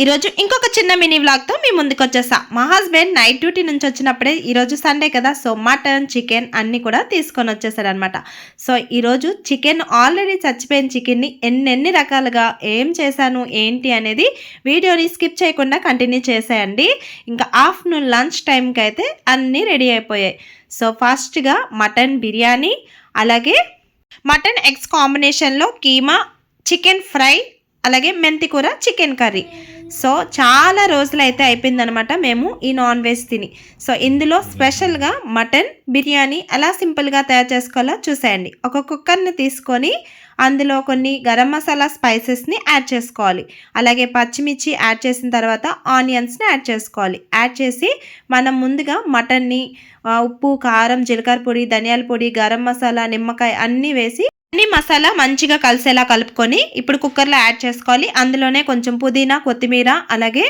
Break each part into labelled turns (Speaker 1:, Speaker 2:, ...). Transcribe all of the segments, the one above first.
Speaker 1: ఈరోజు ఇంకొక చిన్న మినీ వ్లాగ్తో మీ ముందుకు వచ్చేసా. మా హస్బెండ్ నైట్ డ్యూటీ నుంచి వచ్చినప్పుడే ఈరోజు సండే కదా, సో మటన్ చికెన్ అన్నీ కూడా తీసుకొని వచ్చేసారనమాట. సో ఈరోజు చికెన్ ఆల్రెడీ చచ్చిపోయిన చికెన్ని ఎన్నెన్ని రకాలుగా ఏం చేశాను ఏంటి అనేది వీడియోని స్కిప్ చేయకుండా కంటిన్యూ చేసేయండి. ఇంకా ఆఫ్టర్నూన్ లంచ్ టైంకి అయితే అన్నీ రెడీ అయిపోయాయి. సో ఫస్ట్గా మటన్ బిర్యానీ, అలాగే మటన్ ఎగ్స్ కాంబినేషన్లో కీమా, చికెన్ ఫ్రై, అలాగే మెంతి కూర, చికెన్ కర్రీ. సో చాలా రోజులైతే అయిపోయిందనమాట మేము ఈ నాన్ వెజ్ తిని. సో ఇందులో స్పెషల్గా మటన్ బిర్యానీ ఎలా సింపుల్గా తయారు చేసుకోవాలో చూసేయండి. ఒక కుక్కర్ని తీసుకొని అందులో కొన్ని గరం మసాలా స్పైసెస్ని యాడ్ చేసుకోవాలి. అలాగే పచ్చిమిర్చి యాడ్ చేసిన తర్వాత ఆనియన్స్ని యాడ్ చేసుకోవాలి. యాడ్ చేసి మనం ముందుగా మటన్ని ఉప్పు, కారం, జీలకర్ర పొడి, ధనియాల పొడి, గరం మసాలా, నిమ్మకాయ అన్నీ వేసి అన్ని మసాలా మంచిగా కలిసేలా కలుపుకొని ఇప్పుడు కుక్కర్లో యాడ్ చేసుకోవాలి. అందులోనే కొంచెం పుదీనా, కొత్తిమీర, అలాగే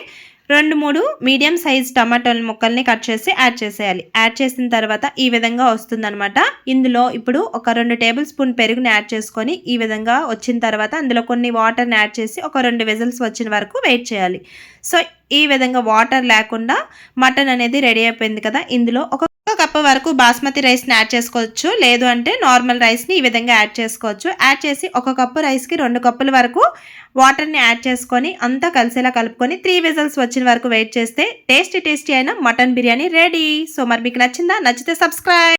Speaker 1: 2-3 మీడియం సైజ్ టమాటోల ముక్కల్ని కట్ చేసి యాడ్ చేసేయాలి. యాడ్ చేసిన తర్వాత ఈ విధంగా వస్తుందన్నమాట. ఇందులో ఇప్పుడు ఒక 2 టేబుల్ స్పూన్ పెరుగుని యాడ్ చేసుకొని ఈ విధంగా వచ్చిన తర్వాత అందులో కొన్ని వాటర్ని యాడ్ చేసి ఒక 2 విజిల్స్ వచ్చిన వరకు వెయిట్ చేయాలి. సో ఈ విధంగా వాటర్ లేకుండా మటన్ అనేది రెడీ అయిపోయింది కదా. ఇందులో ఒక కప్పు వరకు బాస్మతి రైస్ని యాడ్ చేసుకోవచ్చు, లేదు అంటే నార్మల్ రైస్ని ఈ విధంగా యాడ్ చేసుకోవచ్చు. యాడ్ చేసి ఒక కప్పు రైస్కి 2 కప్పుల వరకు వాటర్ని యాడ్ చేసుకొని అంతా కలిసేలా కలుపుకొని 3 విజిల్స్ వచ్చిన వరకు వెయిట్ చేస్తే టేస్టీ అయిన మటన్ బిర్యానీ రెడీ. సో మరి మీకు నచ్చిందా? నచ్చితే సబ్స్క్రైబ్.